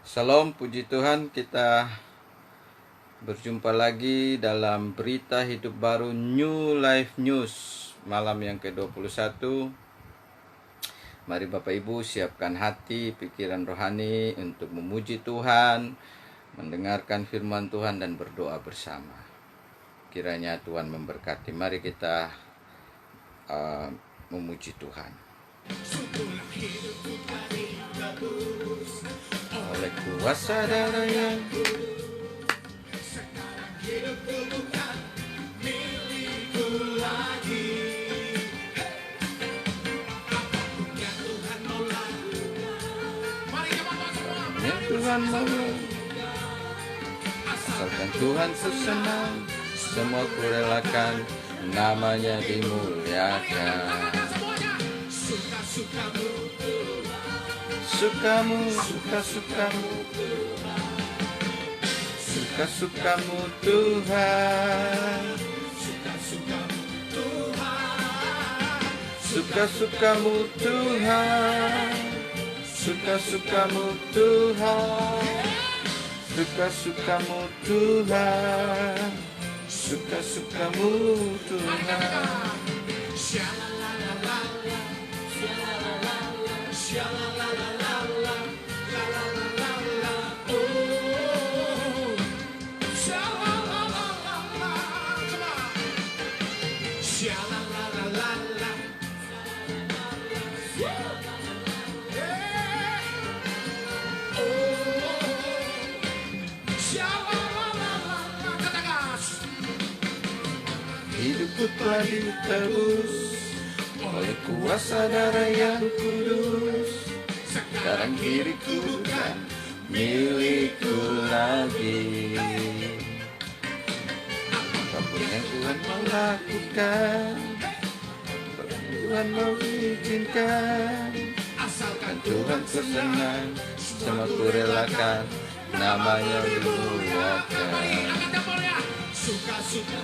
Salam, puji Tuhan, kita berjumpa lagi dalam berita hidup baru New Life News malam yang ke-21. Mari Bapak Ibu siapkan hati, pikiran rohani untuk memuji Tuhan, mendengarkan firman Tuhan dan berdoa bersama. Kiranya Tuhan memberkati. Mari kita memuji Tuhan. Oleh kuasa darah yang sekarang hidupku bukan milikku lagi. Apapun yang Tuhan mau lakukan, mari jemaat semua yang Tuhan mau, asalkan Tuhan senang, semua kurelakan, namanya dimuliakan. Suka-sukamu Sukamu, suka-sukamu, suka-sukamu Tuhan, suka-sukamu Tuhan, suka-sukamu Tuhan, suka-sukamu Tuhan, suka-sukamu Tuhan, suka-sukamu Tuhan. Hidupku telah ditebus oleh kuasa darah yang kudus. Sekarang diriku bukan milikku lagi. Apapun yang Tuhan mau lakukan, apapun yang Tuhan mau izinkan, asalkan Tuhan berkenan, semua kurelakan, namanya dimuliakan. Suka-suka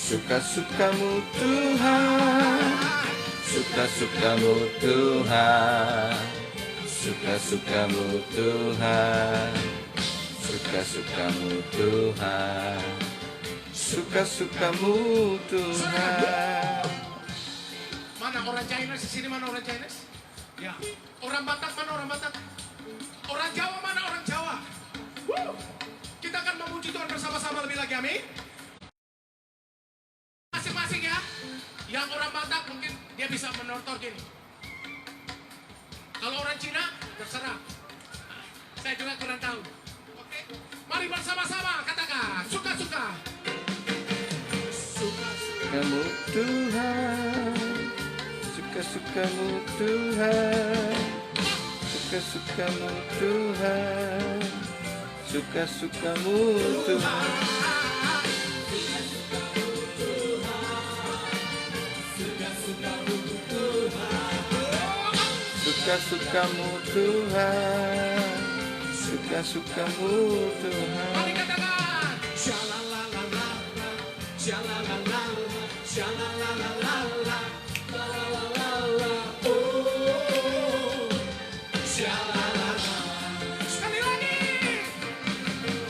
suka-sukamu Tuhan, suka-sukamu Tuhan, suka-sukamu Tuhan, suka-sukamu Tuhan, suka-sukamu Tuhan. Mana orang Chinese di sini? Mana orang Chinese? Ya. Orang Batak mana orang Batak? Orang Jawa mana orang Jawa? Kita akan memuji Tuhan bersama-sama lebih lagi, amin. Masing-masing ya. Yang orang Batak mungkin dia bisa menortor gini. Kalau orang Cina terserah. Saya juga kurang tahu. Oke. Mari bersama-sama katakan suka-suka. Kamu Tuhan, suka-sukamu Tuhan, suka-sukamu Tuhan, suka-sukamu Tuhan. Suka-sukamu Tuhan, suka-sukamu Tuhan. Mari katakan shalalalala, shalalalala, shalalalala, shalalalala, oh, shalalalala. Sekali lagi,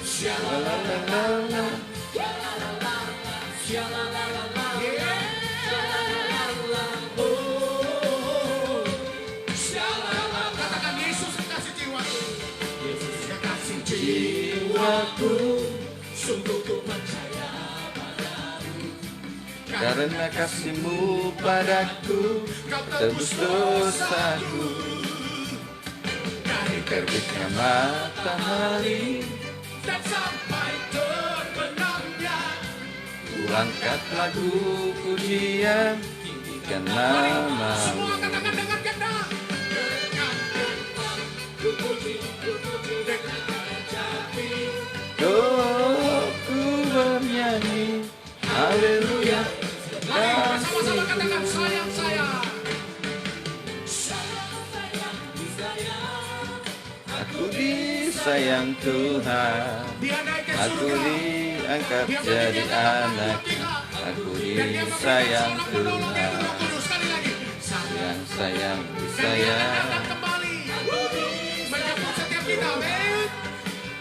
shalalalala, shalalalala, yeah, shalalalala, oh, shalalalala. Katakan Yesus kekasih jiwaku, Yesus kekasih jiwaku, sungguh ku percaya padamu. Karena kasih-Mu padaku, tebus dosaku. Dari Terbitnya matahari, dan sampai terbenamnya. ku angkat lagu pujian, tinggikan nama-Mu. Semua katakan dengan gendang. Ku puji dengan hati. Oh, ku bernyanyi, haleluya. Mari bersama-sama katakan sayang saya. Aku disayang Tuhan, Dia naik ke aku surga. diangkat Dia jadi berdiri di atas anak. kita. Aku Dan dia memberikan disayang seorang penolong Tuhan. yang Roh Kudus. Sekali lagi. Yang sayang, Dan dia disayang. akan kembali menjemput setiap kita. Amin.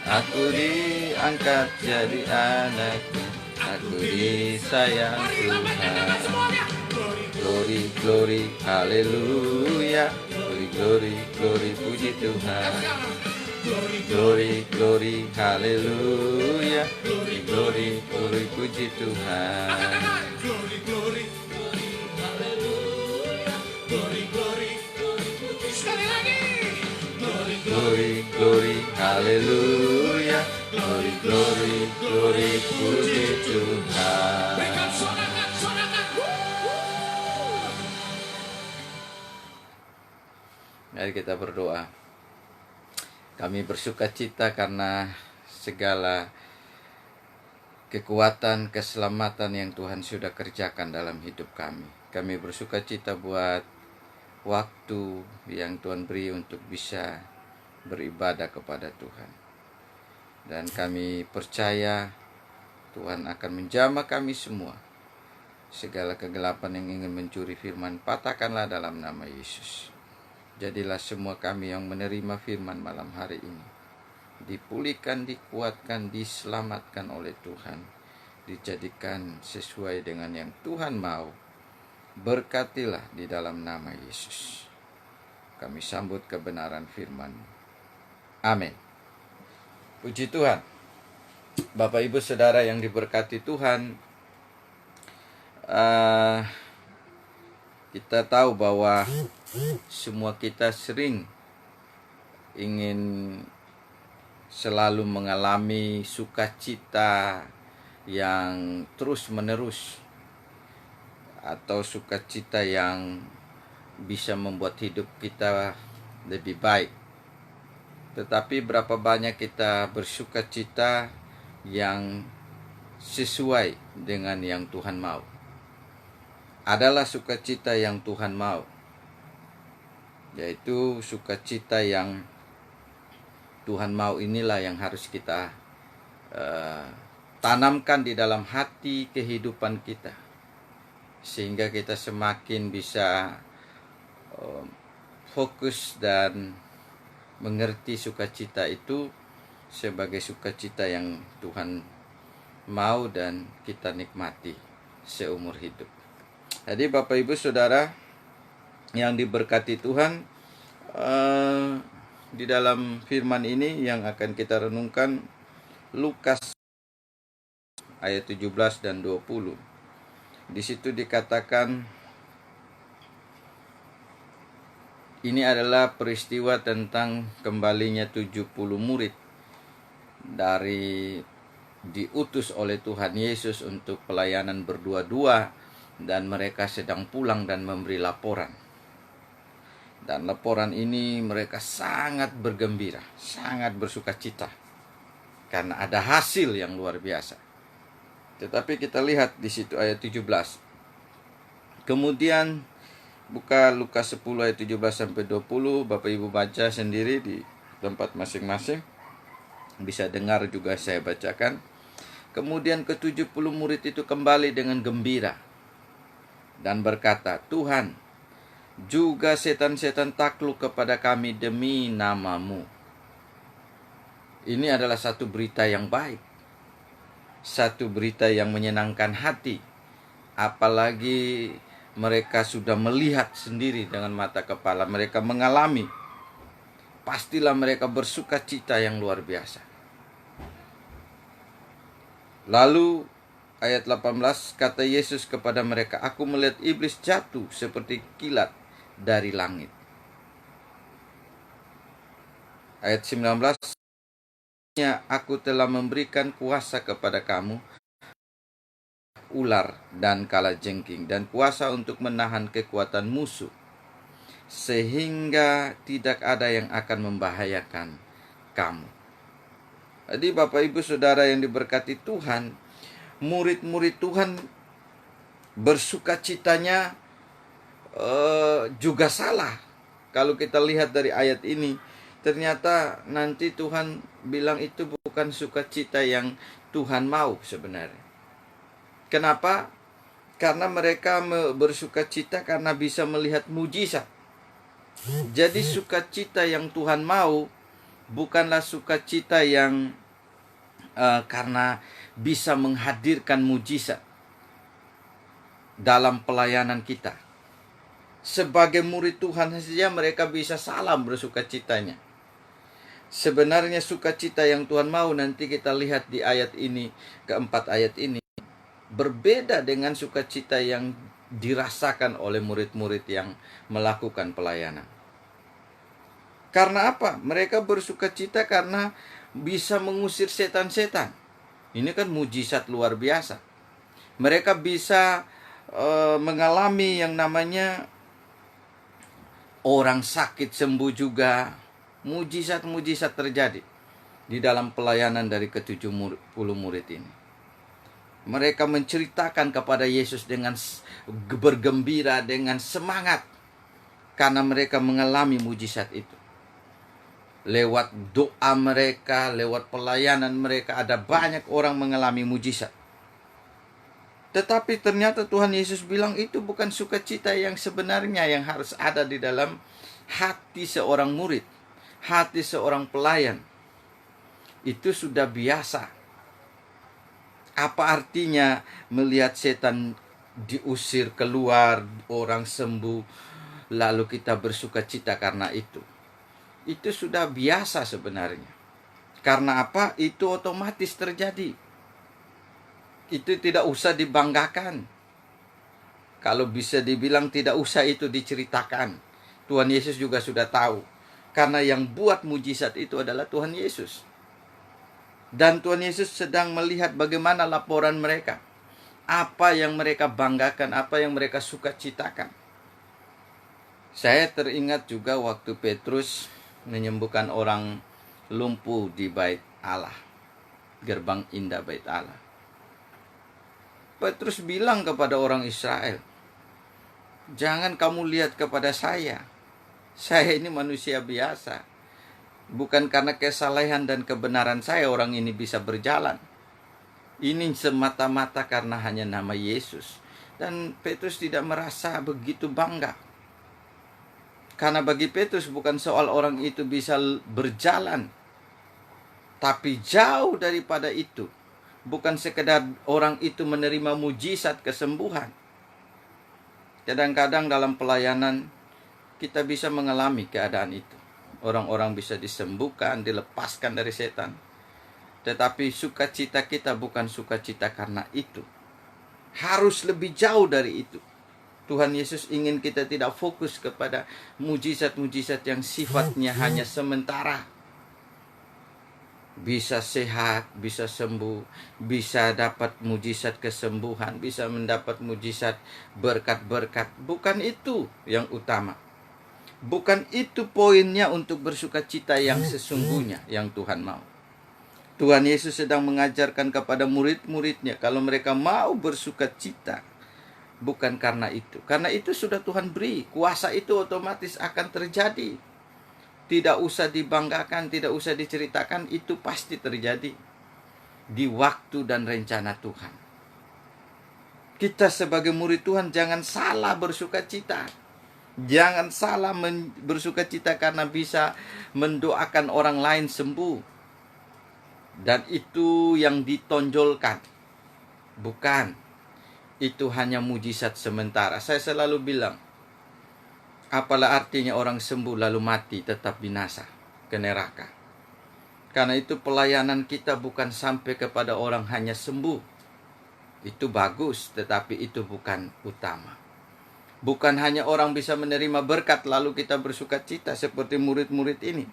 Aku diangkat jadi anakku. Aku disayang Mari lambaikan tangan Tuhan. semuanya. Glory, glory, haleluya. Glory, glory, glory, puji Tuhan. Glory, glory, haleluya. Glory, glory, glory, puji Angkat Tuhan. tangan. Glory, glory. Glory, glory. Sekali lagi. Glory, Glory, glory, haleluya. Glory, glory, glory, puji Tuhan. berikan sorakan, sorakan. Mari kita berdoa. Kami bersuka cita karena segala kekuatan, keselamatan yang Tuhan sudah kerjakan dalam hidup kami. Kami bersuka cita buat waktu yang Tuhan beri untuk bisa beribadah kepada Tuhan. Dan kami percaya Tuhan akan menjamah kami semua. Segala kegelapan yang ingin mencuri firman, patahkanlah dalam nama Yesus. Jadilah semua kami yang menerima firman malam hari ini dipulihkan, dikuatkan, diselamatkan oleh Tuhan, dijadikan sesuai dengan yang Tuhan mau. Berkatilah di dalam nama Yesus. Kami sambut kebenaran firman. Amin. Puji Tuhan. Bapak Ibu Saudara yang diberkati Tuhan, kita tahu bahwa semua kita sering ingin selalu mengalami sukacita yang terus-menerus, atau sukacita yang bisa membuat hidup kita lebih baik. Tetapi berapa banyak kita bersukacita yang sesuai dengan yang Tuhan mau? Adalah sukacita yang Tuhan mau, yaitu sukacita yang Tuhan mau. Inilah yang harus kita tanamkan di dalam hati kehidupan kita, sehingga kita semakin bisa fokus dan mengerti sukacita itu sebagai sukacita yang Tuhan mau dan kita nikmati seumur hidup. Jadi Bapak Ibu Saudara yang diberkati Tuhan, di dalam firman ini yang akan kita renungkan Lukas ayat 17 dan 20. Di situ dikatakan ini adalah peristiwa tentang kembalinya 70 murid dari diutus oleh Tuhan Yesus untuk pelayanan berdua-dua, dan mereka sedang pulang dan memberi laporan. Dan laporan ini mereka sangat bergembira, sangat bersukacita karena ada hasil yang luar biasa. Tetapi kita lihat di situ ayat 17. Kemudian buka Lukas 10 ayat 17 sampai 20, Bapak Ibu baca sendiri di tempat masing-masing. Bisa dengar juga saya bacakan. Kemudian ke-70 murid itu kembali dengan gembira dan berkata, "Tuhan, juga setan-setan takluk kepada kami demi nama-Mu." Ini adalah satu berita yang baik, satu berita yang menyenangkan hati. Apalagi mereka sudah melihat sendiri dengan mata kepala, mereka mengalami. Pastilah mereka bersuka cita yang luar biasa. Lalu ayat 18, kata Yesus kepada mereka, "Aku melihat iblis jatuh seperti kilat dari langit." Ayat 19, "Aku telah memberikan kuasa kepada kamu, ular dan kalajengking, dan kuasa untuk menahan kekuatan musuh, sehingga tidak ada yang akan membahayakan kamu." Jadi Bapak Ibu Saudara yang diberkati Tuhan, murid-murid Tuhan bersukacitanya juga salah. Kalau kita lihat dari ayat ini, ternyata nanti Tuhan bilang itu bukan sukacita yang Tuhan mau sebenarnya. Kenapa? Karena mereka bersukacita karena bisa melihat mujizat. Jadi sukacita yang Tuhan mau bukanlah sukacita yang karena bisa menghadirkan mujizat dalam pelayanan kita. Sebagai murid Tuhan saja mereka bisa salah bersukacitanya. Sebenarnya sukacita yang Tuhan mau, nanti kita lihat di ayat ini, keempat ayat ini, berbeda dengan sukacita yang dirasakan oleh murid-murid yang melakukan pelayanan. Karena apa? Mereka bersukacita karena bisa mengusir setan-setan. Ini kan mujizat luar biasa. Mereka bisa mengalami yang namanya orang sakit sembuh juga. Mujizat-mujizat terjadi di dalam pelayanan dari ke-70 murid ini. Mereka menceritakan kepada Yesus dengan bergembira, dengan semangat, karena mereka mengalami mujizat itu. Lewat doa mereka, lewat pelayanan mereka, ada banyak orang mengalami mujizat. Tetapi ternyata Tuhan Yesus bilang itu bukan sukacita yang sebenarnya yang harus ada di dalam hati seorang murid, hati seorang pelayan. Itu sudah biasa. Apa artinya melihat setan diusir keluar, orang sembuh, lalu kita bersukacita karena itu? Itu sudah biasa sebenarnya. Karena apa? Itu otomatis terjadi. Itu tidak usah dibanggakan. Kalau bisa dibilang tidak usah itu diceritakan. Tuhan Yesus juga sudah tahu. Karena yang buat mujizat itu adalah Tuhan Yesus. Dan Tuhan Yesus sedang melihat bagaimana laporan mereka. Apa yang mereka banggakan, apa yang mereka sukacitakan. Saya teringat juga waktu Petrus menyembuhkan orang lumpuh di bait Allah. Gerbang indah bait Allah. Petrus bilang kepada orang Israel, jangan kamu lihat kepada saya. Saya ini manusia biasa. Bukan karena kesalehan dan kebenaran saya orang ini bisa berjalan. Ini semata-mata karena hanya nama Yesus. Dan Petrus tidak merasa begitu bangga. Karena bagi Petrus bukan soal orang itu bisa berjalan. Tapi jauh daripada itu. Bukan sekedar orang itu menerima mujizat kesembuhan. Kadang-kadang dalam pelayanan kita bisa mengalami keadaan itu. Orang-orang bisa disembuhkan, dilepaskan dari setan. Tetapi sukacita kita bukan sukacita karena itu. Harus lebih jauh dari itu. Tuhan Yesus ingin kita tidak fokus kepada mujizat-mujizat yang sifatnya hanya sementara. Bisa sehat, bisa sembuh, bisa dapat mujizat kesembuhan, bisa mendapat mujizat berkat-berkat. Bukan itu yang utama. Bukan itu poinnya untuk bersukacita yang sesungguhnya yang Tuhan mau. Tuhan Yesus sedang mengajarkan kepada murid-muridnya kalau mereka mau bersukacita, bukan karena itu. Karena itu sudah Tuhan beri. Kuasa itu otomatis akan terjadi. Tidak usah dibanggakan, tidak usah diceritakan, itu pasti terjadi di waktu dan rencana Tuhan. Kita sebagai murid Tuhan jangan salah bersukacita. Jangan salah bersukacita karena bisa mendoakan orang lain sembuh. Dan itu yang ditonjolkan. Bukan. Itu hanya mujizat sementara. Saya selalu bilang, apalah artinya orang sembuh lalu mati tetap binasa ke neraka. Karena itu pelayanan kita bukan sampai kepada orang hanya sembuh. Itu bagus, tetapi itu bukan utama. Bukan hanya orang bisa menerima berkat lalu kita bersukacita seperti murid-murid ini.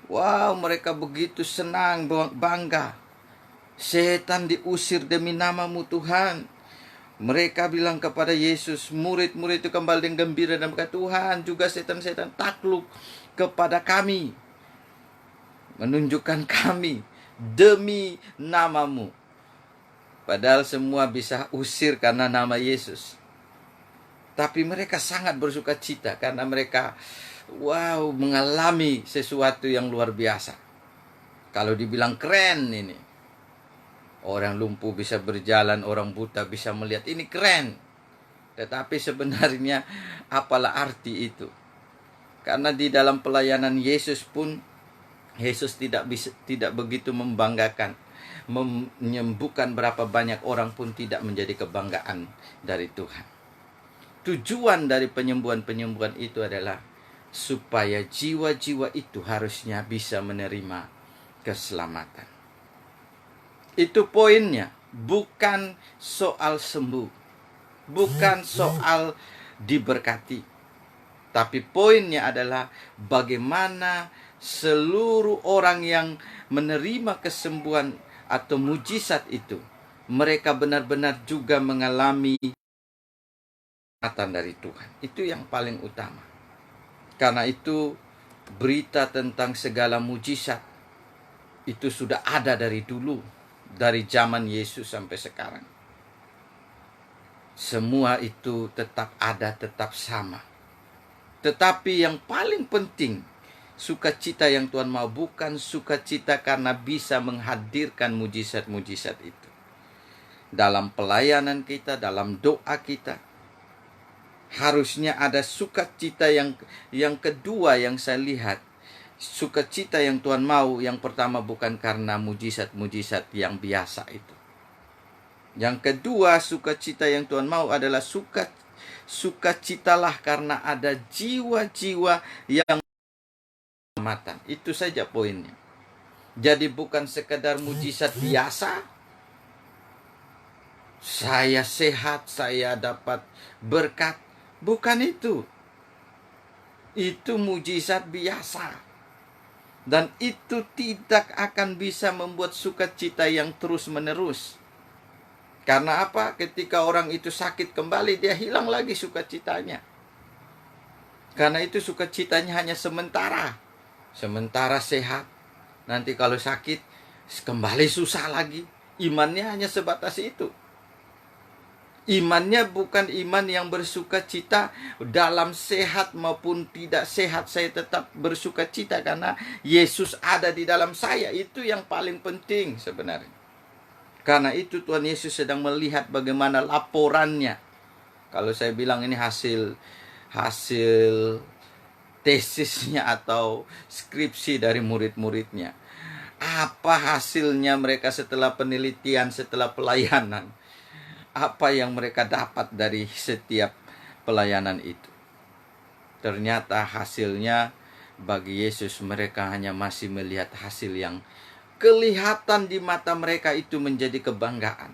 Wow, mereka begitu senang, bangga. Setan diusir demi nama-Mu Tuhan. Mereka bilang kepada Yesus, murid-murid itu kembali dengan gembira dan berkata, Tuhan, juga setan-setan takluk kepada kami. Menunjukkan kami demi nama-Mu. Padahal semua bisa usir karena nama Yesus. Tapi mereka sangat bersukacita karena mereka mengalami sesuatu yang luar biasa. Kalau dibilang keren ini. Orang lumpuh bisa berjalan, orang buta bisa melihat. Ini keren. Tetapi sebenarnya apalah arti itu? Karena di dalam pelayanan Yesus pun, Yesus tidak begitu membanggakan. Menyembuhkan berapa banyak orang pun tidak menjadi kebanggaan dari Tuhan. Tujuan dari penyembuhan-penyembuhan itu adalah supaya jiwa-jiwa itu harusnya bisa menerima keselamatan. Itu poinnya, bukan soal sembuh, bukan soal diberkati, tapi poinnya adalah bagaimana seluruh orang yang menerima kesembuhan atau mujizat itu, mereka benar-benar juga mengalami keselamatan dari Tuhan. Itu yang paling utama. Karena itu berita tentang segala mujizat itu sudah ada dari dulu, dari zaman Yesus sampai sekarang. Semua itu tetap ada, tetap sama. Tetapi yang paling penting, sukacita yang Tuhan mau bukan sukacita karena bisa menghadirkan mujizat-mujizat itu. Dalam pelayanan kita, dalam doa kita, harusnya ada sukacita yang kedua yang saya lihat. Sukacita yang Tuhan mau, yang pertama bukan karena mujizat-mujizat yang biasa itu. Yang kedua, sukacita yang Tuhan mau adalah sukacitalah karena ada jiwa-jiwa yang keselamatan. Itu saja poinnya. Jadi bukan sekedar mujizat biasa. Saya sehat, saya dapat berkat. Bukan itu. Itu mujizat biasa. Dan itu tidak akan bisa membuat sukacita yang terus-menerus. Karena apa? Ketika orang itu sakit kembali, dia hilang lagi sukacitanya. Karena itu sukacitanya hanya sementara. Sementara sehat. Nanti kalau sakit, kembali susah lagi. Imannya hanya sebatas itu. Imannya bukan iman yang bersukacita dalam sehat maupun tidak sehat. Saya tetap bersukacita karena Yesus ada di dalam saya. Itu yang paling penting sebenarnya. Karena itu Tuhan Yesus sedang melihat bagaimana laporannya. Kalau saya bilang ini hasil tesisnya atau skripsi dari murid-muridnya. Apa hasilnya mereka setelah penelitian, setelah pelayanan? Apa yang mereka dapat dari setiap pelayanan itu? Ternyata hasilnya bagi Yesus mereka hanya masih melihat hasil yang kelihatan di mata mereka itu menjadi kebanggaan.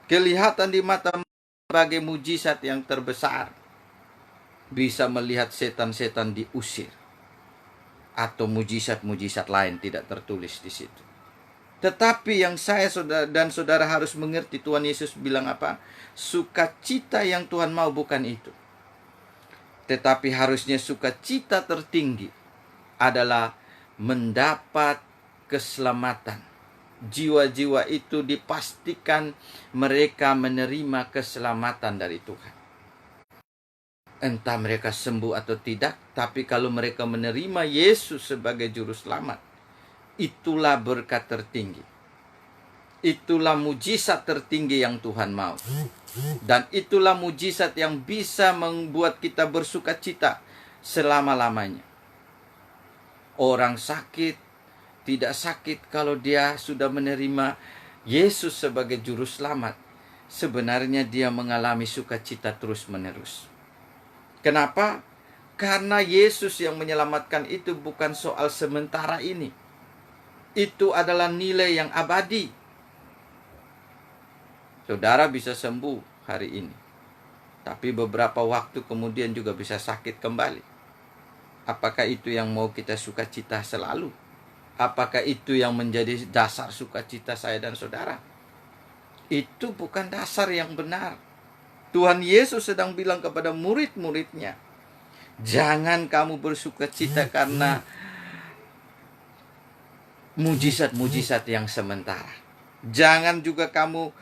Kelihatan di mata sebagai mujizat yang terbesar. Bisa melihat setan-setan diusir. Atau mujizat-mujizat lain tidak tertulis di situ. Tetapi yang saya dan saudara harus mengerti, Tuhan Yesus bilang apa? Sukacita yang Tuhan mau bukan itu. Tetapi harusnya sukacita tertinggi adalah mendapat keselamatan. Jiwa-jiwa itu dipastikan mereka menerima keselamatan dari Tuhan. Entah mereka sembuh atau tidak, tapi kalau mereka menerima Yesus sebagai juru selamat, itulah berkat tertinggi. Itulah mujizat tertinggi yang Tuhan mau. Dan itulah mujizat yang bisa membuat kita bersukacita selama-lamanya. Orang sakit tidak sakit kalau dia sudah menerima Yesus sebagai juru selamat. Sebenarnya dia mengalami sukacita terus-menerus. Kenapa? Karena Yesus yang menyelamatkan itu bukan soal sementara ini. Itu adalah nilai yang abadi. Saudara bisa sembuh hari ini, tapi beberapa waktu kemudian juga bisa sakit kembali. Apakah itu yang mau kita sukacita selalu? Apakah itu yang menjadi dasar sukacita saya dan saudara? Itu bukan dasar yang benar. Tuhan Yesus sedang bilang kepada murid-muridnya, jangan kamu bersukacita karena mujizat-mujizat yang sementara. Jangan juga kamu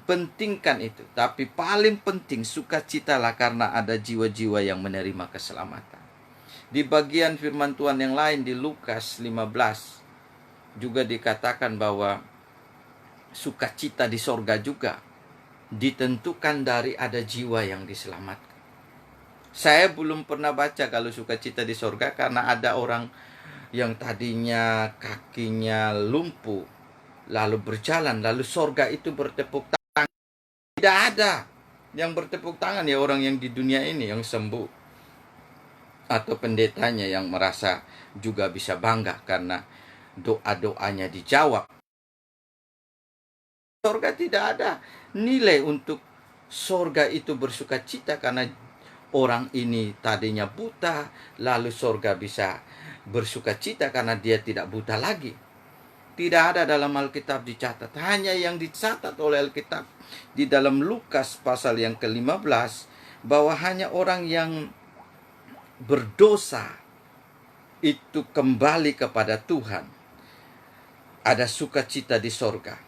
pentingkan itu. Tapi paling penting sukacitalah karena ada jiwa-jiwa yang menerima keselamatan. Di bagian firman Tuhan yang lain di Lukas 15 juga dikatakan bahwa sukacita di sorga juga ditentukan dari ada jiwa yang diselamatkan. Saya belum pernah baca kalau sukacita di sorga karena ada orang yang tadinya kakinya lumpuh, lalu berjalan, lalu sorga itu bertepuk tangan. Tidak ada yang bertepuk tangan ya orang yang di dunia ini yang sembuh. Atau pendetanya yang merasa juga bisa bangga karena doa-doanya dijawab. Sorga tidak ada nilai untuk sorga itu bersukacita karena orang ini tadinya buta, lalu sorga bisa bersukacita karena dia tidak buta lagi. Tidak ada dalam Alkitab dicatat. Hanya yang dicatat oleh Alkitab di dalam Lukas pasal yang ke-15 bahwa hanya orang yang berdosa itu kembali kepada Tuhan. Ada sukacita di sorga.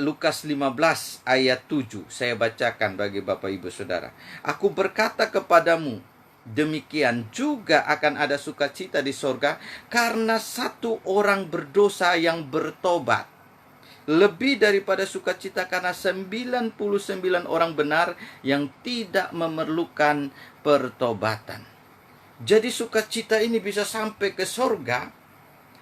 Lukas 15 ayat 7 saya bacakan bagi Bapak Ibu Saudara. Aku berkata kepadamu, demikian juga akan ada sukacita di sorga karena satu orang berdosa yang bertobat, lebih daripada sukacita karena 99 orang benar yang tidak memerlukan pertobatan. Jadi sukacita ini bisa sampai ke sorga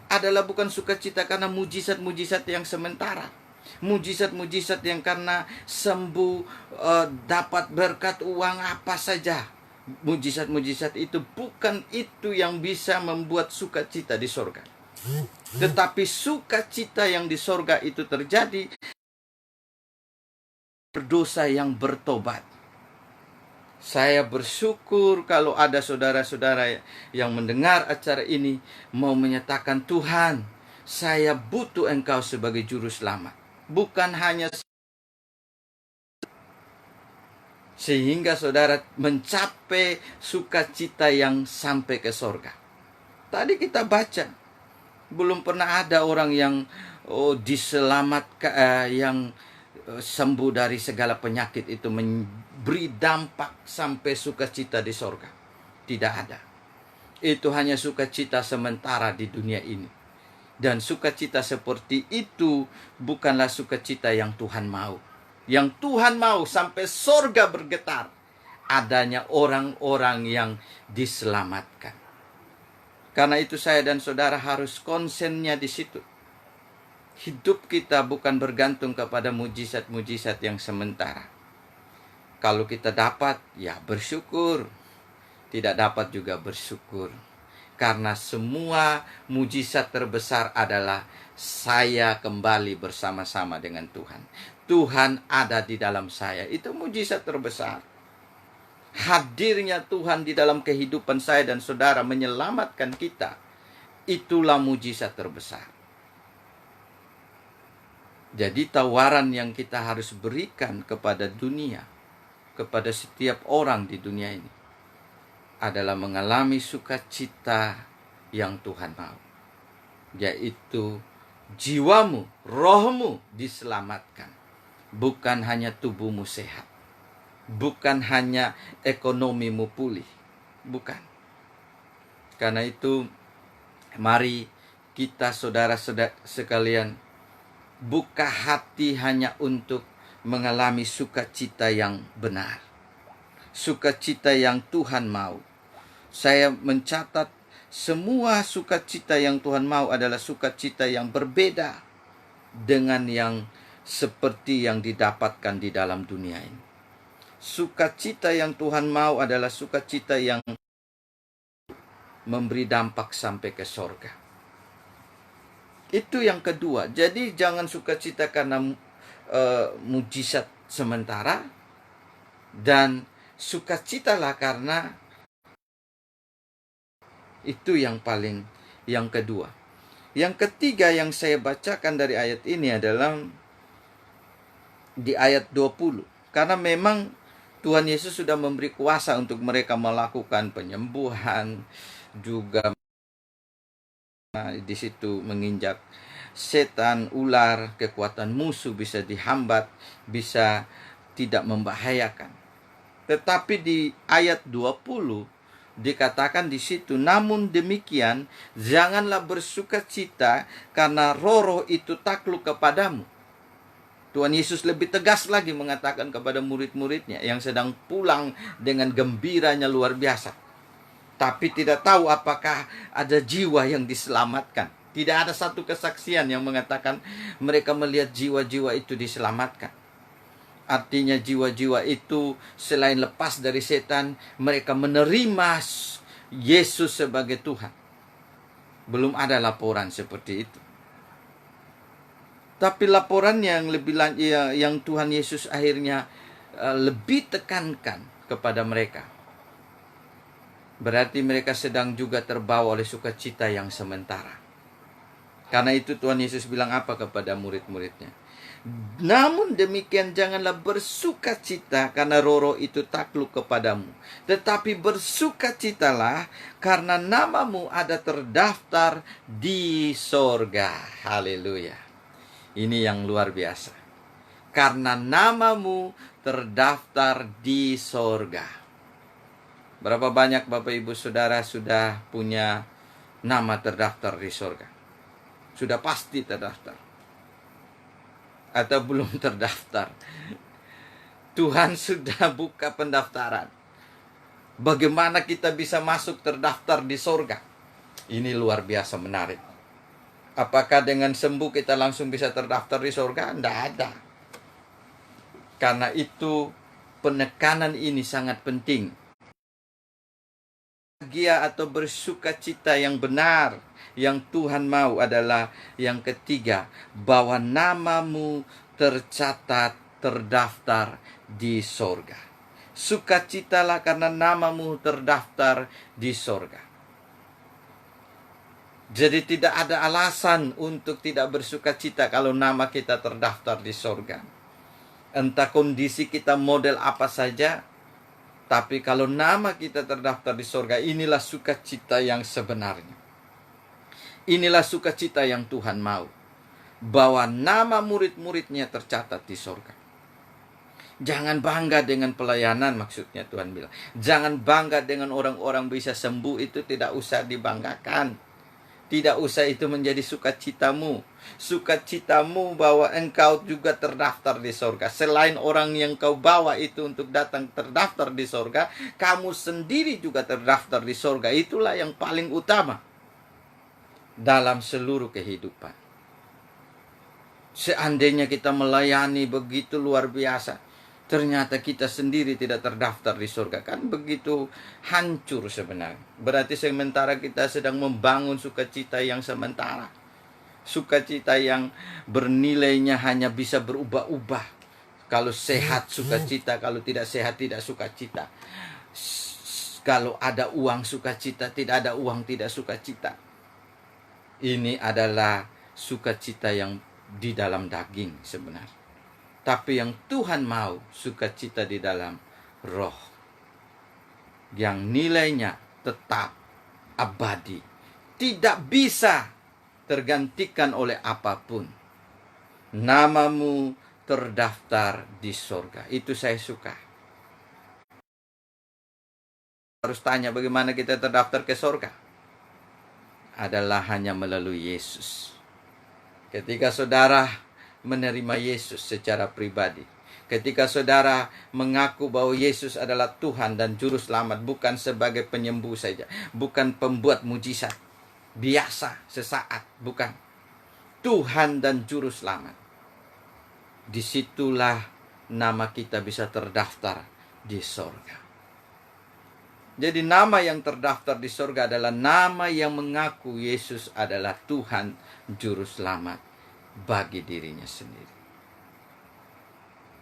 adalah bukan sukacita karena mujizat-mujizat yang sementara. Mujizat-mujizat yang karena sembuh, dapat berkat uang apa saja. Mujizat-mujizat itu bukan itu yang bisa membuat sukacita di sorga. Tetapi sukacita yang di sorga itu terjadi berdosa yang bertobat. Saya bersyukur kalau ada saudara-saudara yang mendengar acara ini mau menyatakan, Tuhan, saya butuh Engkau sebagai juru selamat. Bukan hanya sehingga saudara mencapai sukacita yang sampai ke sorga. Tadi kita baca, belum pernah ada orang yang diselamatkan, yang sembuh dari segala penyakit itu memberi dampak sampai sukacita di sorga. Tidak ada. Itu hanya sukacita sementara di dunia ini. Dan sukacita seperti itu bukanlah sukacita yang Tuhan mau. Yang Tuhan mau sampai sorga bergetar, adanya orang-orang yang diselamatkan. Karena itu saya dan saudara harus konsennya di situ. Hidup kita bukan bergantung kepada mujizat-mujizat yang sementara. Kalau kita dapat, ya bersyukur. Tidak dapat juga bersyukur. Karena semua mujizat terbesar adalah saya kembali bersama-sama dengan Tuhan. Tuhan ada di dalam saya. Itu mujizat terbesar. Hadirnya Tuhan di dalam kehidupan saya dan saudara menyelamatkan kita. Itulah mujizat terbesar. Jadi tawaran yang kita harus berikan kepada dunia, kepada setiap orang di dunia ini, adalah mengalami sukacita yang Tuhan mau, yaitu jiwamu, rohmu diselamatkan, bukan hanya tubuhmu sehat, bukan hanya ekonomimu pulih, bukan. Karena itu mari kita saudara-saudara sekalian buka hati hanya untuk mengalami sukacita yang benar, sukacita yang Tuhan mau. Saya mencatat semua sukacita yang Tuhan mau adalah sukacita yang berbeda dengan yang seperti yang didapatkan di dalam dunia ini. Sukacita yang Tuhan mau adalah sukacita yang memberi dampak sampai ke sorga. Itu yang kedua. Jadi jangan sukacita karena mujizat sementara, dan sukacitalah karena itu yang kedua. Yang ketiga yang saya bacakan dari ayat ini adalah di ayat 20. Karena memang Tuhan Yesus sudah memberi kuasa untuk mereka melakukan penyembuhan, juga di situ menginjak setan, ular, kekuatan musuh bisa dihambat, bisa tidak membahayakan. Tetapi di ayat 20 dikatakan di situ, namun demikian janganlah bersukacita karena roh itu takluk kepadamu. Tuhan Yesus lebih tegas lagi mengatakan kepada murid-muridnya yang sedang pulang dengan gembiranya luar biasa, tapi tidak tahu apakah ada jiwa yang diselamatkan. Tidak ada satu kesaksian yang mengatakan mereka melihat jiwa-jiwa itu diselamatkan. Artinya jiwa-jiwa itu selain lepas dari setan, mereka menerima Yesus sebagai Tuhan. Belum ada laporan seperti itu. Tapi laporan yang yang Tuhan Yesus akhirnya lebih tekankan kepada mereka, berarti mereka sedang juga terbawa oleh sukacita yang sementara. Karena itu Tuhan Yesus bilang apa kepada murid-muridnya? Namun demikian janganlah bersukacita karena roh itu takluk kepadamu, tetapi bersukacitalah karena namamu ada terdaftar di sorga. Haleluya. Ini yang luar biasa. Karena namamu terdaftar di sorga. Berapa banyak Bapak Ibu Saudara sudah punya nama terdaftar di sorga? Sudah pasti terdaftar. Atau belum terdaftar? Tuhan sudah buka pendaftaran. Bagaimana kita bisa masuk terdaftar di sorga? Ini luar biasa menarik. Apakah dengan sembuh kita langsung bisa terdaftar di sorga? Tidak ada. Karena itu penekanan ini sangat penting. Bahagia atau bersukacita yang benar yang Tuhan mau adalah yang ketiga, bahwa namamu tercatat, terdaftar di sorga. Sukacitalah karena namamu terdaftar di sorga. Jadi tidak ada alasan untuk tidak bersukacita kalau nama kita terdaftar di sorga. Entah kondisi kita model apa saja, tapi kalau nama kita terdaftar di sorga, inilah sukacita yang sebenarnya. Inilah sukacita yang Tuhan mau. Bahwa nama murid-muridnya tercatat di sorga. Jangan bangga dengan pelayanan, maksudnya Tuhan bilang. Jangan bangga dengan orang-orang bisa sembuh, itu tidak usah dibanggakan. Tidak usah itu menjadi sukacitamu. Sukacitamu bahwa engkau juga terdaftar di sorga. Selain orang yang kau bawa itu untuk datang terdaftar di sorga, kamu sendiri juga terdaftar di sorga. Itulah yang paling utama dalam seluruh kehidupan. Seandainya kita melayani begitu luar biasa, ternyata kita sendiri tidak terdaftar di surga, kan begitu hancur sebenarnya. Berarti sementara kita sedang membangun sukacita yang sementara. Sukacita yang bernilainya hanya bisa berubah-ubah. Kalau sehat sukacita, kalau tidak sehat tidak sukacita. Kalau ada uang sukacita, tidak ada uang tidak sukacita. Ini adalah sukacita yang di dalam daging sebenarnya. Tapi yang Tuhan mau, sukacita di dalam roh. Yang nilainya tetap abadi. Tidak bisa tergantikan oleh apapun. Namamu terdaftar di sorga. Itu saya suka. Harus tanya bagaimana kita terdaftar ke sorga. Adalah hanya melalui Yesus. Ketika saudara menerima Yesus secara pribadi, ketika saudara mengaku bahwa Yesus adalah Tuhan dan Juru Selamat, bukan sebagai penyembuh saja, bukan pembuat mujizat biasa sesaat, bukan, Tuhan dan Juru Selamat, disitulah nama kita bisa terdaftar di sorga. Jadi nama yang terdaftar di sorga adalah nama yang mengaku Yesus adalah Tuhan Juru Selamat bagi dirinya sendiri.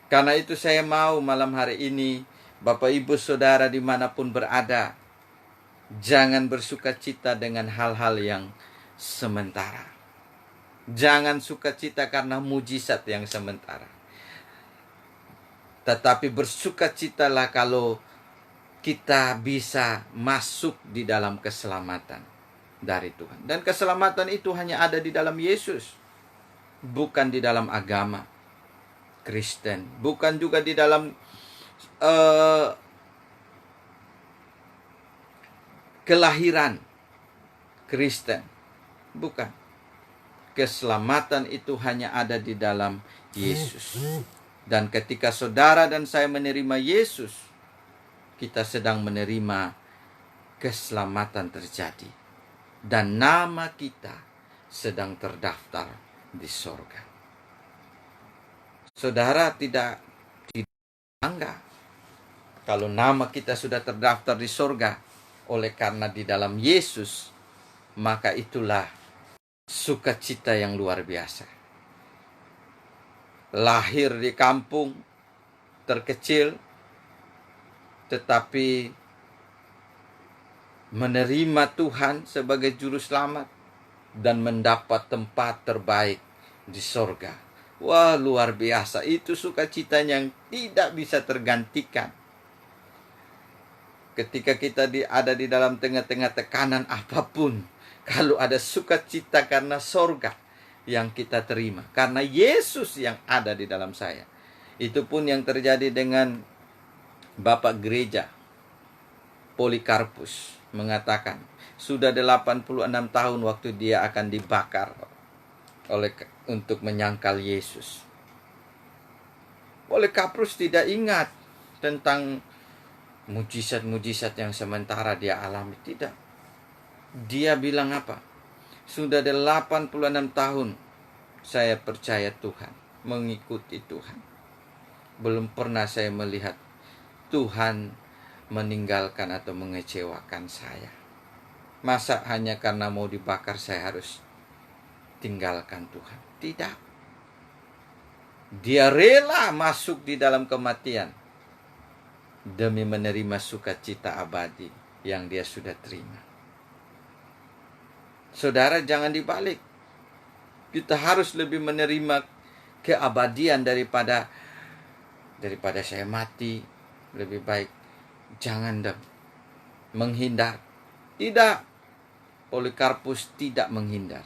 Karena itu saya mau malam hari ini, Bapak Ibu Saudara dimanapun berada, jangan bersukacita dengan hal-hal yang sementara. Jangan sukacita karena mujizat yang sementara. Tetapi bersukacitalah kalau kita bisa masuk di dalam keselamatan dari Tuhan. Dan keselamatan itu hanya ada di dalam Yesus. Bukan di dalam agama Kristen. Bukan juga di dalam kelahiran Kristen. Bukan. Keselamatan itu hanya ada di dalam Yesus. Dan ketika saudara dan saya menerima Yesus, kita sedang menerima keselamatan terjadi. Dan nama kita sedang terdaftar di sorga. Saudara tidak bangga kalau nama kita sudah terdaftar di sorga, oleh karena di dalam Yesus, maka itulah sukacita yang luar biasa. Lahir di kampung terkecil, tetapi menerima Tuhan sebagai juru selamat dan mendapat tempat terbaik di sorga. Wah, luar biasa. Itu sukacita yang tidak bisa tergantikan. Ketika kita ada di dalam tengah-tengah tekanan apapun, kalau ada sukacita karena sorga yang kita terima, karena Yesus yang ada di dalam saya. Itu pun yang terjadi dengan Bapak Gereja Polikarpus, mengatakan sudah 86 tahun waktu dia akan dibakar untuk menyangkal Yesus. Polikarpus tidak ingat tentang mujizat-mujizat yang sementara dia alami. Tidak. Dia bilang apa? Sudah 86 tahun saya percaya Tuhan, mengikuti Tuhan. Belum pernah saya melihat Tuhan meninggalkan atau mengecewakan saya. Masa hanya karena mau dibakar saya harus tinggalkan Tuhan? Tidak. Dia rela masuk di dalam kematian demi menerima sukacita abadi yang dia sudah terima. Saudara, jangan dibalik. Kita harus lebih menerima keabadian daripada saya mati. Lebih baik jangan menghindar. Tidak. Polikarpus tidak menghindar,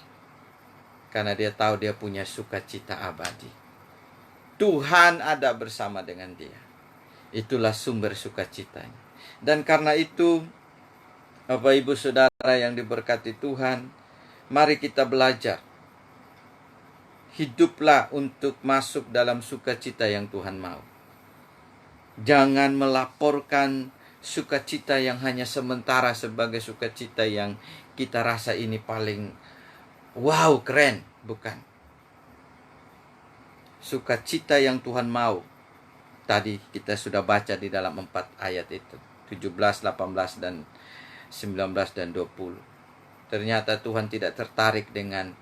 karena dia tahu dia punya sukacita abadi. Tuhan ada bersama dengan dia. Itulah sumber sukacitanya. Dan karena itu, Bapak Ibu Saudara yang diberkati Tuhan, mari kita belajar. Hiduplah untuk masuk dalam sukacita yang Tuhan mau. Jangan melaporkan sukacita yang hanya sementara sebagai sukacita yang kita rasa ini paling wow, keren. Bukan. Sukacita yang Tuhan mau. Tadi kita sudah baca di dalam 4 ayat itu. 17, 18, dan 19 dan 20. Ternyata Tuhan tidak tertarik dengan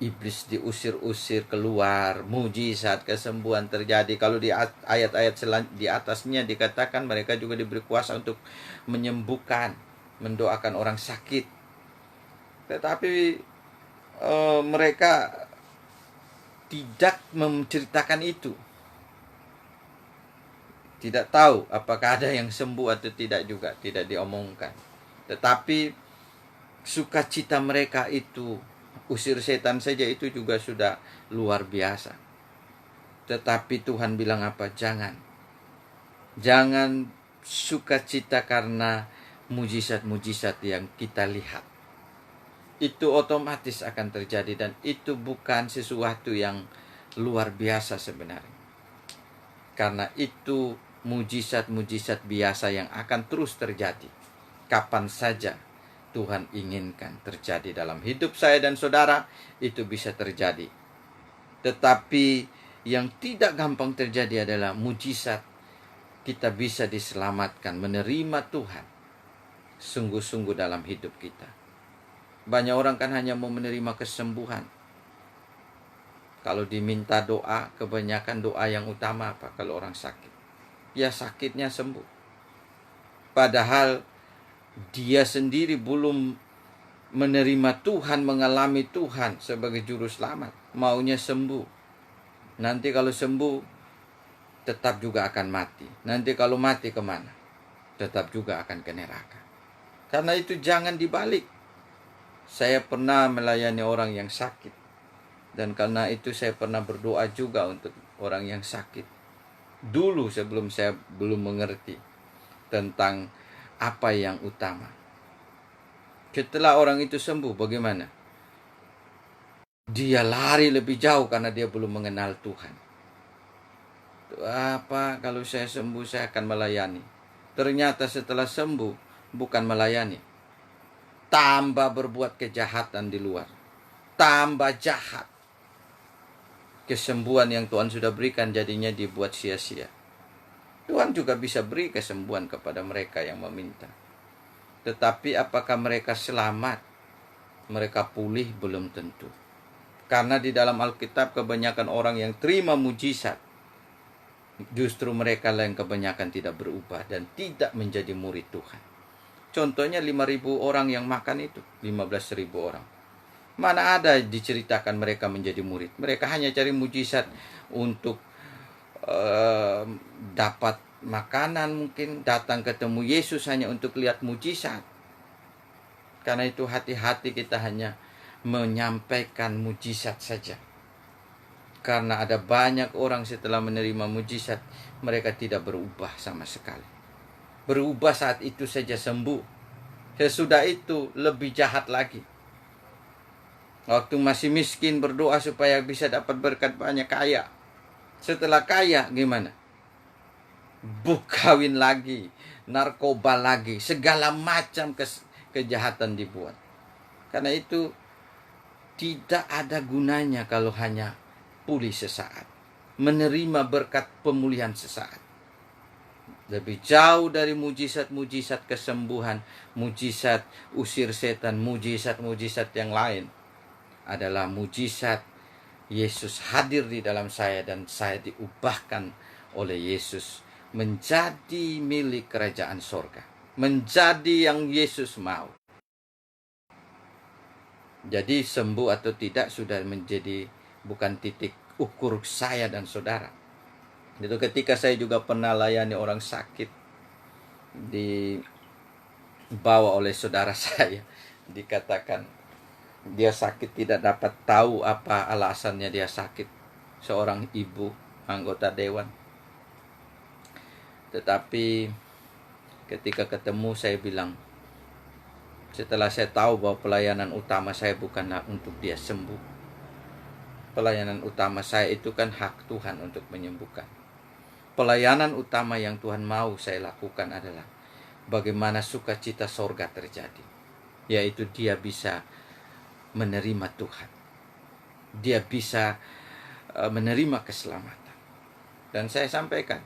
iblis diusir-usir keluar, mujizat, kesembuhan terjadi. Kalau di ayat-ayat di atasnya dikatakan mereka juga diberi kuasa untuk menyembuhkan, mendoakan orang sakit. Tetapi mereka tidak menceritakan itu. Tidak tahu apakah ada yang sembuh atau tidak juga, tidak diomongkan. Tetapi sukacita mereka itu, usir setan saja itu juga sudah luar biasa. Tetapi Tuhan bilang apa? Jangan sukacita karena mujizat-mujizat yang kita lihat. Itu otomatis akan terjadi dan itu bukan sesuatu yang luar biasa sebenarnya. Karena itu mujizat-mujizat biasa yang akan terus terjadi kapan saja Tuhan inginkan terjadi dalam hidup saya dan saudara, itu bisa terjadi. Tetapi yang tidak gampang terjadi adalah mujizat kita bisa diselamatkan, menerima Tuhan sungguh-sungguh dalam hidup kita. Banyak orang kan hanya mau menerima kesembuhan. Kalau diminta doa, kebanyakan doa yang utama apa kalau orang sakit? Ya sakitnya sembuh. Padahal dia sendiri belum menerima Tuhan, mengalami Tuhan sebagai juru selamat. Maunya sembuh. Nanti kalau sembuh, tetap juga akan mati. Nanti kalau mati kemana? Tetap juga akan ke neraka. Karena itu jangan dibalik. Saya pernah melayani orang yang sakit. Dan karena itu saya pernah berdoa juga untuk orang yang sakit. Dulu sebelum saya belum mengerti tentang apa yang utama. Setelah orang itu sembuh, bagaimana? Dia lari lebih jauh karena dia belum mengenal Tuhan. Apa kalau saya sembuh saya akan melayani? Ternyata setelah sembuh bukan melayani, tambah berbuat kejahatan di luar, tambah jahat. Kesembuhan yang Tuhan sudah berikan jadinya dibuat sia-sia. Tuhan juga bisa beri kesembuhan kepada mereka yang meminta. Tetapi apakah mereka selamat? Mereka pulih belum tentu. Karena di dalam Alkitab kebanyakan orang yang terima mujizat, justru mereka yang kebanyakan tidak berubah dan tidak menjadi murid Tuhan. Contohnya 5.000 orang yang makan itu, 15.000 orang. Mana ada diceritakan mereka menjadi murid. Mereka hanya cari mujizat untuk dapat makanan, mungkin datang ketemu Yesus hanya untuk lihat mujizat. Karena itu hati-hati kita hanya menyampaikan mujizat saja. Karena ada banyak orang setelah menerima mujizat, mereka tidak berubah sama sekali. Berubah saat itu saja sembuh. Sesudah itu lebih jahat lagi. Waktu masih miskin berdoa supaya bisa dapat berkat banyak, kaya. Setelah kaya gimana? Kawin lagi, narkoba lagi, segala macam kejahatan dibuat. Karena itu tidak ada gunanya kalau hanya pulih sesaat, menerima berkat pemulihan sesaat. Lebih jauh dari mujizat-mujizat kesembuhan, mujizat usir setan, mujizat-mujizat yang lain adalah mujizat Yesus hadir di dalam saya dan saya diubahkan oleh Yesus menjadi milik kerajaan sorga, menjadi yang Yesus mau. Jadi sembuh atau tidak sudah menjadi bukan titik ukur saya dan saudara. Itu ketika saya juga pernah layani orang sakit, dibawa oleh saudara saya, dikatakan dia sakit tidak dapat tahu apa alasannya dia sakit. Seorang ibu anggota dewan. Tetapi ketika ketemu saya bilang, setelah saya tahu bahwa pelayanan utama saya bukanlah untuk dia sembuh. Pelayanan utama saya itu kan hak Tuhan untuk menyembuhkan. Pelayanan utama yang Tuhan mau saya lakukan adalah bagaimana sukacita sorga terjadi. Yaitu dia bisa menerima Tuhan. Dia bisa menerima keselamatan. Dan saya sampaikan.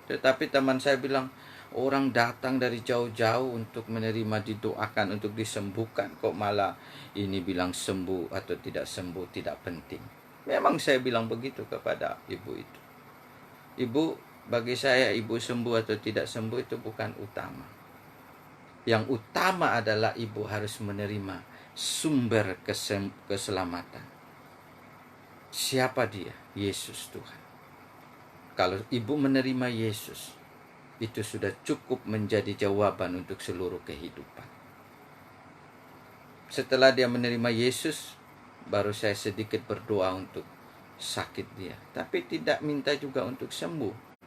Tetapi teman saya bilang, orang datang dari jauh-jauh untuk menerima, didoakan, untuk disembuhkan. Kok malah ini bilang sembuh atau tidak sembuh, tidak penting. Memang saya bilang begitu kepada ibu itu. Ibu, bagi saya ibu sembuh atau tidak sembuh itu bukan utama. Yang utama adalah ibu harus menerima sumber keselamatan. Siapa dia? Yesus Tuhan. Kalau ibu menerima Yesus, itu sudah cukup menjadi jawaban untuk seluruh kehidupan. Setelah dia menerima Yesus, baru saya sedikit berdoa untuk sakit dia. Tapi tidak minta juga untuk sembuh.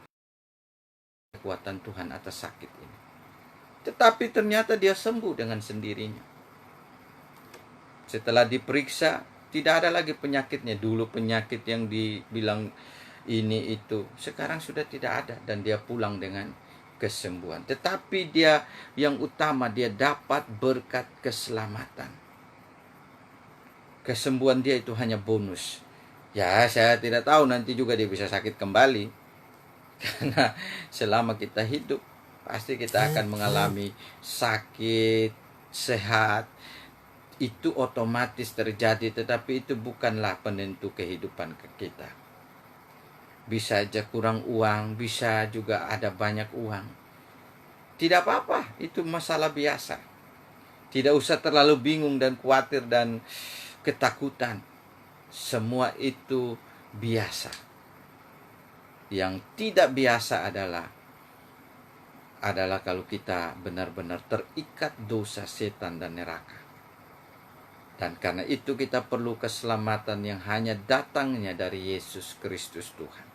Kekuatan Tuhan atas sakit ini. Tetapi ternyata dia sembuh dengan sendirinya. Setelah diperiksa, tidak ada lagi penyakitnya. Dulu penyakit yang dibilang ini itu, sekarang sudah tidak ada. Dan dia pulang dengan kesembuhan. Tetapi dia yang utama, dia dapat berkat keselamatan. Kesembuhan dia itu hanya bonus. Ya, saya tidak tahu nanti juga dia bisa sakit kembali. Karena selama kita hidup, pasti kita akan mengalami sakit, sehat. Itu otomatis terjadi, tetapi itu bukanlah penentu kehidupan kita. Bisa aja kurang uang, bisa juga ada banyak uang. Tidak apa-apa, itu masalah biasa. Tidak usah terlalu bingung dan khawatir dan ketakutan. Semua itu biasa. Yang tidak biasa adalah kalau kita benar-benar terikat dosa setan dan neraka. Dan karena itu kita perlu keselamatan yang hanya datangnya dari Yesus Kristus Tuhan.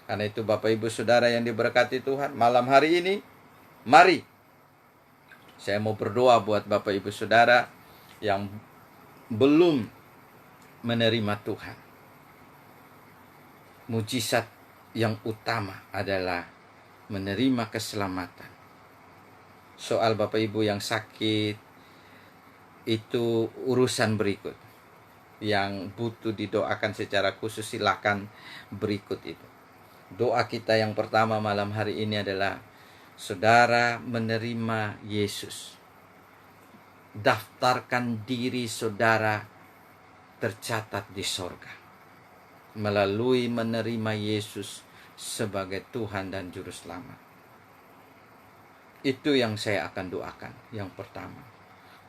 Karena itu Bapak Ibu Saudara yang diberkati Tuhan, malam hari ini, mari Saya mau berdoa buat Bapak Ibu Saudara yang belum menerima Tuhan. Mujizat yang utama adalah menerima keselamatan. Soal Bapak Ibu yang sakit, itu urusan berikut. Yang butuh didoakan secara khusus, silakan berikut itu. Doa kita yang pertama malam hari ini adalah saudara menerima Yesus. Daftarkan diri saudara tercatat di sorga melalui menerima Yesus sebagai Tuhan dan Juru Selamat. Itu yang saya akan doakan. Yang pertama,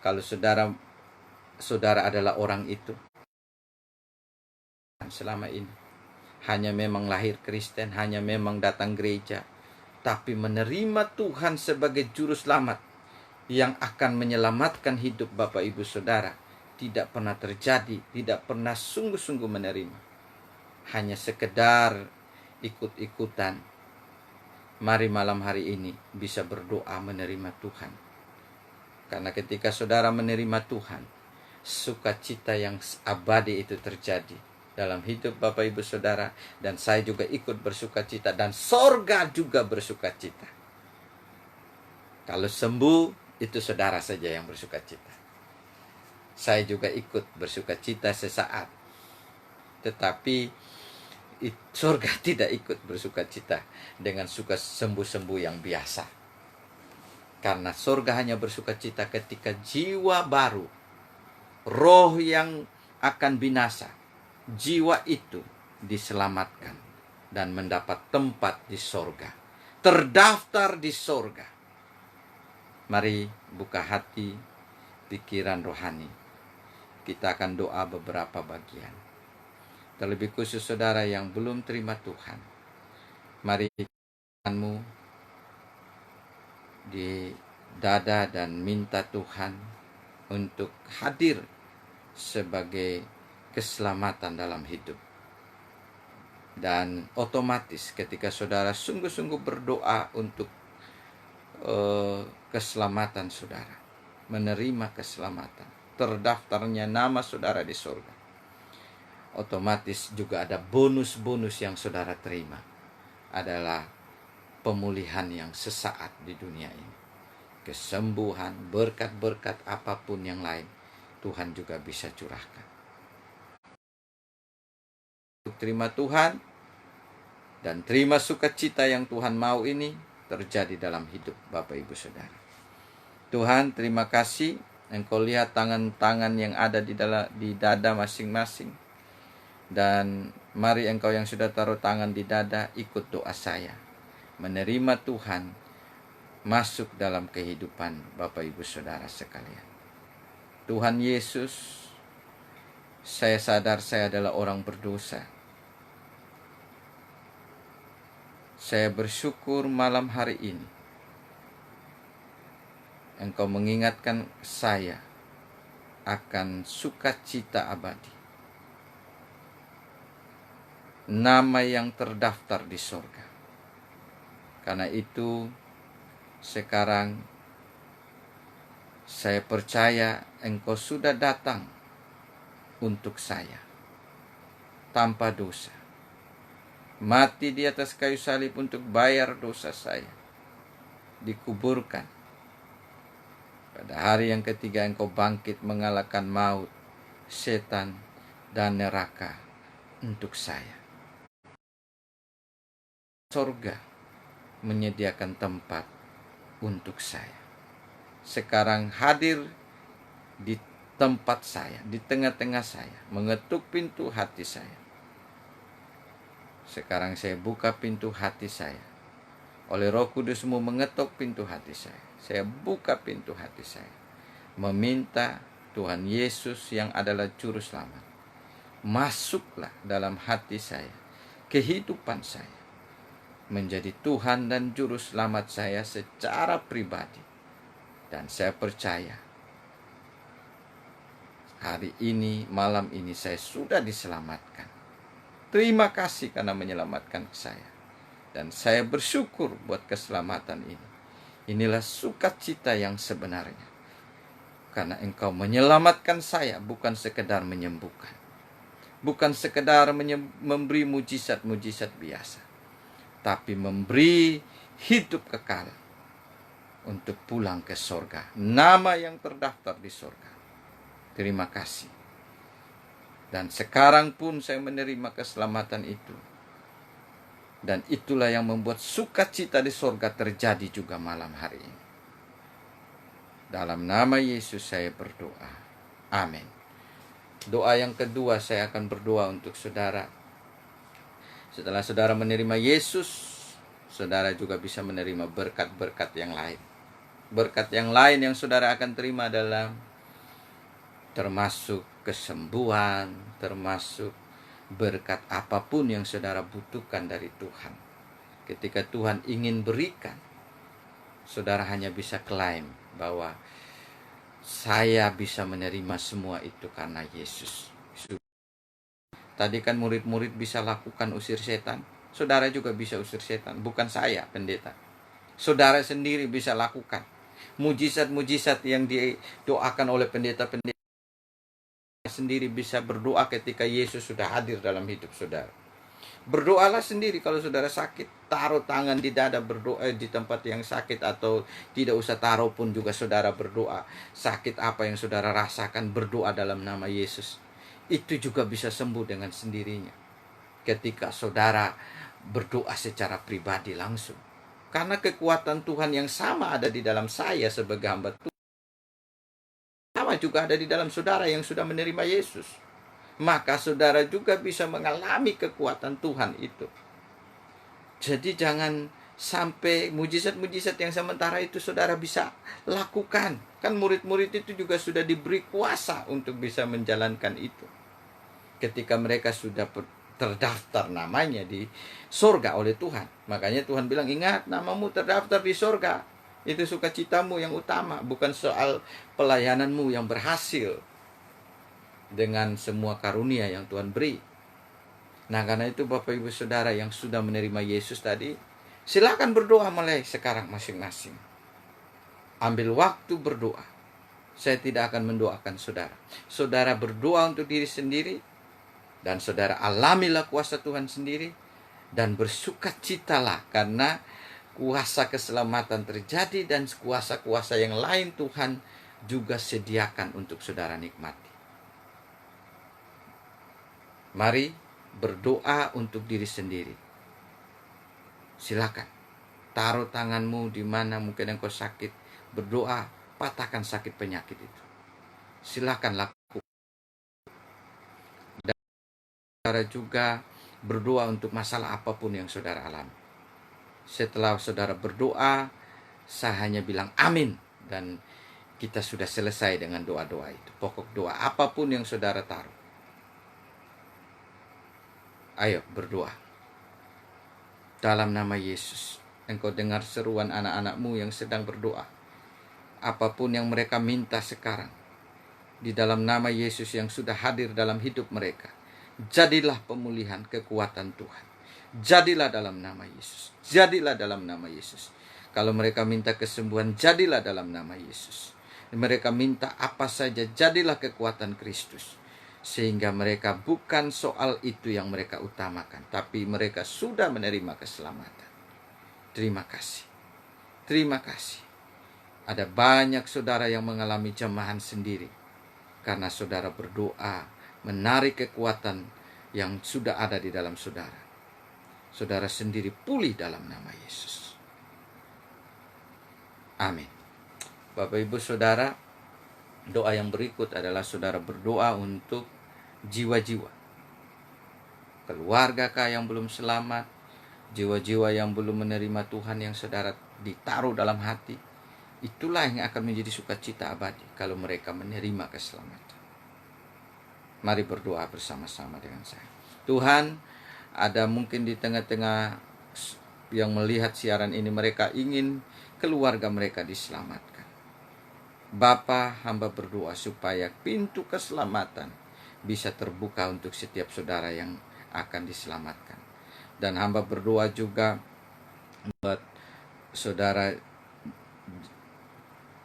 kalau saudara adalah orang itu, selama ini hanya memang lahir Kristen, hanya memang datang gereja, tapi menerima Tuhan sebagai Juru Selamat yang akan menyelamatkan hidup Bapak Ibu Saudara, tidak pernah terjadi, tidak pernah sungguh-sungguh menerima, hanya sekedar ikut-ikutan. Mari malam hari ini bisa berdoa menerima Tuhan. Karena ketika saudara menerima Tuhan, sukacita yang abadi itu terjadi dalam hidup Bapak Ibu Saudara, dan saya juga ikut bersukacita, dan sorga juga bersukacita. Kalau sembuh, itu saudara saja yang bersukacita. Saya juga ikut bersukacita sesaat, tetapi surga tidak ikut bersukacita dengan suka sembuh-sembuh yang biasa. Karena surga hanya bersukacita ketika jiwa baru, roh yang akan binasa, jiwa itu diselamatkan dan mendapat tempat di sorga, terdaftar di sorga. Mari buka hati, pikiran rohani. Kita akan doa beberapa bagian. Terlebih khusus saudara yang belum terima Tuhan, mari tanganmu di dada dan minta Tuhan untuk hadir sebagai keselamatan dalam hidup. Dan otomatis ketika saudara sungguh-sungguh berdoa untuk keselamatan saudara, menerima keselamatan, terdaftarnya nama saudara di surga, otomatis juga ada bonus-bonus yang saudara terima, adalah pemulihan yang sesaat di dunia ini, kesembuhan, berkat-berkat apapun yang lain Tuhan juga bisa curahkan. Terima Tuhan dan terima sukacita yang Tuhan mau ini terjadi dalam hidup Bapak Ibu Saudara. Tuhan, terima kasih Engkau lihat tangan-tangan yang ada di dada masing-masing, dan mari Engkau yang sudah taruh tangan di dada ikut doa saya, menerima Tuhan masuk dalam kehidupan Bapak Ibu Saudara sekalian. Tuhan Yesus, saya sadar saya adalah orang berdosa. Saya bersyukur malam hari ini Engkau mengingatkan saya akan sukacita abadi, nama yang terdaftar di sorga. Karena itu sekarang saya percaya Engkau sudah datang untuk saya tanpa dosa, mati di atas kayu salib untuk bayar dosa saya, dikuburkan. Pada hari yang ketiga Engkau bangkit mengalahkan maut, setan, dan neraka untuk saya. Surga menyediakan tempat untuk saya. Sekarang hadir di tempat saya, di tengah-tengah saya, mengetuk pintu hati saya. Sekarang saya buka pintu hati saya. Oleh Roh Kudus-Mu mengetuk pintu hati saya. Saya buka pintu hati saya, meminta Tuhan Yesus yang adalah Juru Selamat, masuklah dalam hati saya, kehidupan saya, menjadi Tuhan dan Juru Selamat saya secara pribadi. Dan saya percaya hari ini, malam ini saya sudah diselamatkan. Terima kasih karena menyelamatkan saya. Dan saya bersyukur buat keselamatan ini. Inilah sukacita yang sebenarnya. Karena Engkau menyelamatkan saya, bukan sekedar menyembuhkan. Bukan sekedar memberi mujizat-mujizat biasa. Tapi memberi hidup kekal untuk pulang ke sorga. Nama yang terdaftar di sorga. Terima kasih. Dan sekarang pun saya menerima keselamatan itu. Dan itulah yang membuat sukacita di sorga terjadi juga malam hari ini. Dalam nama Yesus saya berdoa. Amin. Doa yang kedua, saya akan berdoa untuk saudara. Setelah saudara menerima Yesus, saudara juga bisa menerima berkat-berkat yang lain. Berkat yang lain yang saudara akan terima adalah termasuk kesembuhan, termasuk berkat apapun yang saudara butuhkan dari Tuhan. Ketika Tuhan ingin berikan, saudara hanya bisa klaim bahwa saya bisa menerima semua itu karena Yesus. Tadi kan murid-murid bisa lakukan usir setan, saudara juga bisa usir setan, bukan saya pendeta. Saudara sendiri bisa lakukan mujizat-mujizat yang didoakan oleh pendeta-pendeta sendiri, bisa berdoa ketika Yesus sudah hadir dalam hidup saudara. Berdoalah sendiri kalau saudara sakit, taruh tangan di dada, berdoa di tempat yang sakit, atau tidak usah taruh pun juga saudara berdoa. Sakit apa yang saudara rasakan, berdoa dalam nama Yesus. Itu juga bisa sembuh dengan sendirinya ketika saudara berdoa secara pribadi langsung. Karena kekuatan Tuhan yang sama ada di dalam saya sebagai hamba Tuhan, sama juga ada di dalam saudara yang sudah menerima Yesus. Maka saudara juga bisa mengalami kekuatan Tuhan itu. Jadi jangan sampai mujizat-mujizat yang sementara itu saudara bisa lakukan. Kan murid-murid itu juga sudah diberi kuasa untuk bisa menjalankan itu. Ketika mereka sudah terdaftar namanya di sorga oleh Tuhan. Makanya Tuhan bilang, ingat namamu terdaftar di sorga. Itu sukacitamu yang utama, bukan soal pelayananmu yang berhasil dengan semua karunia yang Tuhan beri. Nah, karena itu Bapak Ibu Saudara yang sudah menerima Yesus tadi, silakan berdoa mulai sekarang masing-masing. Ambil waktu berdoa. Saya tidak akan mendoakan saudara. Saudara berdoa untuk diri sendiri, dan saudara alamilah kuasa Tuhan sendiri, dan bersukacitalah karena kuasa keselamatan terjadi, dan kuasa-kuasa yang lain Tuhan juga sediakan untuk saudara nikmati. Mari berdoa untuk diri sendiri. Silakan. Taruh tanganmu di mana mungkin engkau sakit. Berdoa, patahkan sakit penyakit itu. Silakan lakukan. Dan saudara juga berdoa untuk masalah apapun yang saudara alami. Setelah saudara berdoa, saya hanya bilang amin. Dan kita sudah selesai dengan doa-doa itu. Pokok doa apapun yang saudara taruh. Ayo berdoa. Dalam nama Yesus, engkau dengar seruan anak-anakmu yang sedang berdoa. Apapun yang mereka minta sekarang, di dalam nama Yesus yang sudah hadir dalam hidup mereka, jadilah pemulihan kekuatan Tuhan. Jadilah dalam nama Yesus. Jadilah dalam nama Yesus. Kalau mereka minta kesembuhan, jadilah dalam nama Yesus. Mereka minta apa saja, jadilah kekuatan Kristus. Sehingga mereka bukan soal itu yang mereka utamakan, tapi mereka sudah menerima keselamatan. Terima kasih. Terima kasih. Ada banyak saudara yang mengalami jemahan sendiri, karena saudara berdoa, menarik kekuatan yang sudah ada di dalam saudara. Saudara sendiri pulih dalam nama Yesus. Amin. Bapak Ibu Saudara, doa yang berikut adalah saudara berdoa untuk jiwa-jiwa. Keluargakah yang belum selamat? Jiwa-jiwa yang belum menerima Tuhan yang saudara ditaruh dalam hati. Itulah yang akan menjadi sukacita abadi kalau mereka menerima keselamatan. Mari berdoa bersama-sama dengan saya. Tuhan, ada mungkin di tengah-tengah yang melihat siaran ini, mereka ingin keluarga mereka diselamatkan. Bapa, hamba berdoa supaya pintu keselamatan bisa terbuka untuk setiap saudara yang akan diselamatkan. Dan hamba berdoa juga buat saudara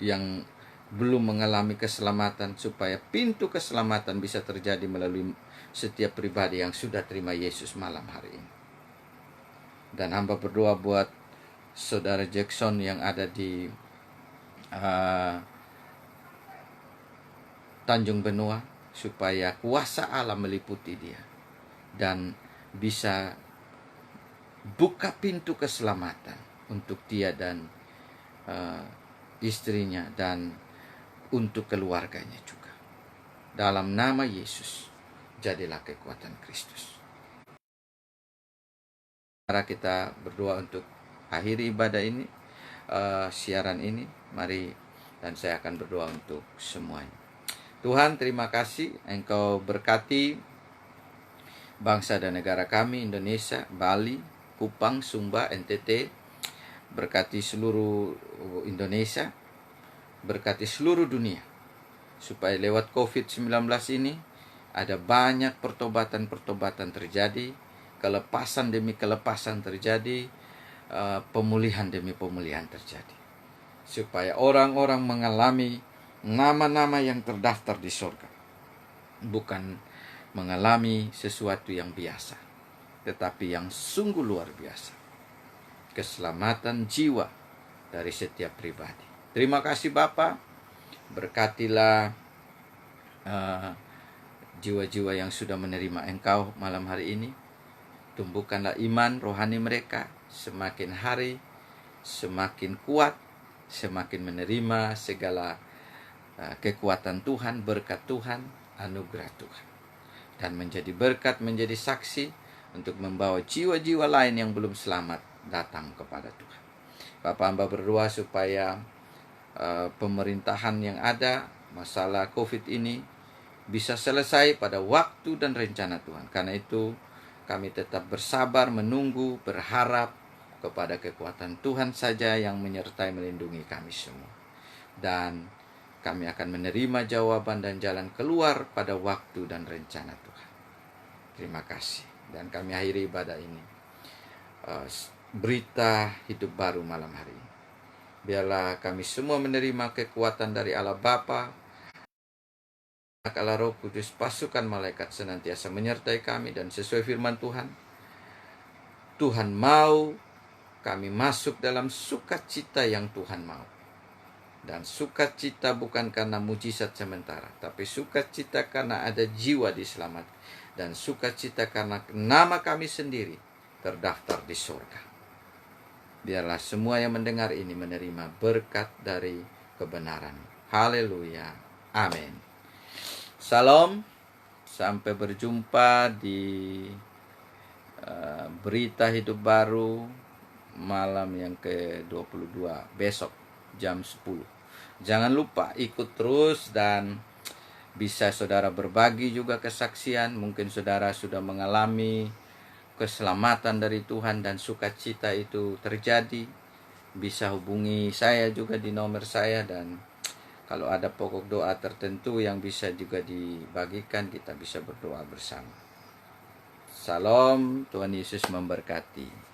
yang belum mengalami keselamatan, supaya pintu keselamatan bisa terjadi melalui setiap pribadi yang sudah terima Yesus malam hari ini. Dan hamba berdoa buat saudara Jackson yang ada di Tanjung Benua, supaya kuasa Allah meliputi dia dan bisa buka pintu keselamatan untuk dia dan istrinya dan untuk keluarganya juga. Dalam nama Yesus, jadilah kekuatan Kristus. Mari kita berdoa untuk akhiri ibadah ini, siaran ini. Mari, dan saya akan berdoa untuk semuanya. Tuhan, terima kasih Engkau berkati bangsa dan negara kami, Indonesia, Bali, Kupang, Sumba, NTT. Berkati seluruh Indonesia, berkati seluruh dunia, supaya lewat COVID-19 ini ada banyak pertobatan-pertobatan terjadi, kelepasan demi kelepasan terjadi, pemulihan demi pemulihan terjadi, supaya orang-orang mengalami nama-nama yang terdaftar di surga, bukan mengalami sesuatu yang biasa, tetapi yang sungguh luar biasa, keselamatan jiwa dari setiap pribadi. Terima kasih Bapa, berkatilah jiwa-jiwa yang sudah menerima Engkau malam hari ini. Tumbuhkanlah iman rohani mereka, semakin hari semakin kuat, semakin menerima segala kekuatan Tuhan, berkat Tuhan, anugerah Tuhan, dan menjadi berkat, menjadi saksi untuk membawa jiwa-jiwa lain yang belum selamat datang kepada Tuhan. Bapak, hamba berdoa supaya pemerintahan yang ada, masalah COVID ini bisa selesai pada waktu dan rencana Tuhan. Karena itu kami tetap bersabar, menunggu, berharap kepada kekuatan Tuhan saja yang menyertai melindungi kami semua. Dan kami akan menerima jawaban dan jalan keluar pada waktu dan rencana Tuhan. Terima kasih. Dan kami akhiri ibadah ini. Berita hidup baru malam hari ini. Biarlah kami semua menerima kekuatan dari Allah Bapa, Allah Roh Kudus, pasukan malaikat senantiasa menyertai kami. Dan sesuai firman Tuhan, Tuhan mau kami masuk dalam sukacita yang Tuhan mau. Dan sukacita bukan karena mujizat sementara, tapi sukacita karena ada jiwa diselamatkan. Dan sukacita karena nama kami sendiri terdaftar di surga. Biarlah semua yang mendengar ini menerima berkat dari kebenaran. Haleluya. Amin. Salam. Sampai berjumpa di berita hidup baru malam yang ke-22 besok jam 10. Jangan lupa ikut terus, dan bisa saudara berbagi juga kesaksian. Mungkin saudara sudah mengalami keselamatan dari Tuhan dan sukacita itu terjadi. Bisa hubungi saya juga di nomor saya, dan kalau ada pokok doa tertentu yang bisa juga dibagikan, kita bisa berdoa bersama. Salam, Tuhan Yesus memberkati.